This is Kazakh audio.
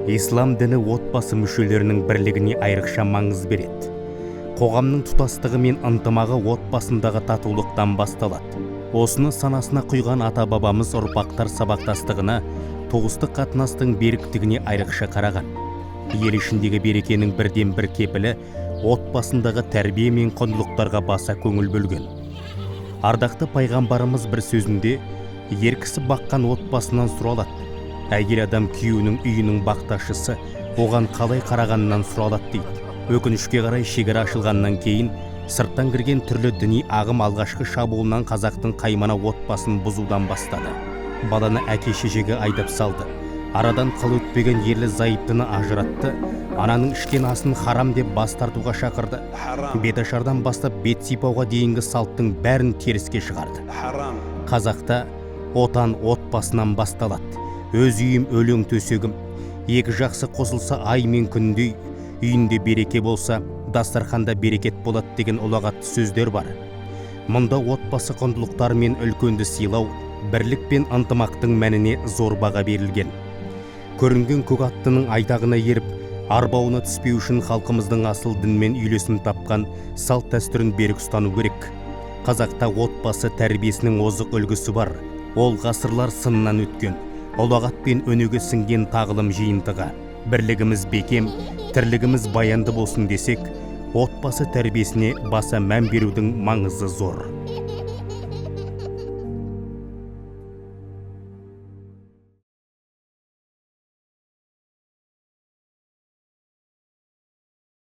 Ислам діні отбасы мүшелерінің бірлігіне айрықша маңыз береді. Қоғамның тұтастығы мен ынтымағы отбасындағы татулықтан басталады. Осыны санасына құйған ата-бабамыз ұрпақтар сабақтастығына, туыстық қатынастың беріктігіне айрықша қараған. Ел ішіндегі берекенің бірден бір кепілі отбасындағы тәрбие мен құндылықтарға баса көңіл бөлген. Ардақты пайғамбарымыз бір сөзінде ер кісі баққан отбасынан сұралады. Әйел адам күйеуінің үйінің бақташысы оған қалай қарағанынан сұралады дейді. Өкінішке қарай шекара ашылғаннан кейін сырттан кірген түрлі діни ағым алғашқы шабуылынан қазақтың қаймана отбасын бұзудан бастады. Баланы әке-шешеге айдап салды. Арадан қыл өтпеген ерлі зайыптыны ажыратты. Ананың ішкен асын харам деп бас тартуға шақырды. Беташардан бастап бет сипауға дейінгі салттың бәрін теріске шығарды. Қазақта отан отбасынан басталады. Өз үйім өлең төсегім. Екі жақсы қосылса ай мен күндей, үйінде береке болса, дастарханда берекет болады деген ұлағатты сөздер бар. Мұнда отбасы құндылықтары мен үлкенді сыйлау, бірлік пен ынтымақтың мәніне зор баға берілген. Көрінген көк аттының айдағына еріп, арбауына түспеу үшін халқымыздың асыл дінмен үйлесім тапқан салт дәстүрін берік ұстану керек. Қазақта отбасы тәрбиесінің озық үлгісі бар. Ол ғасырлар сыннан өткен, ұлағат пен өнеге сіңген тағылым жиынтығы. Бірлігіміз бекем, тірлігіміз баянды болсын десек, отбасы тәрбиесіне баса мән берудің маңызы зор.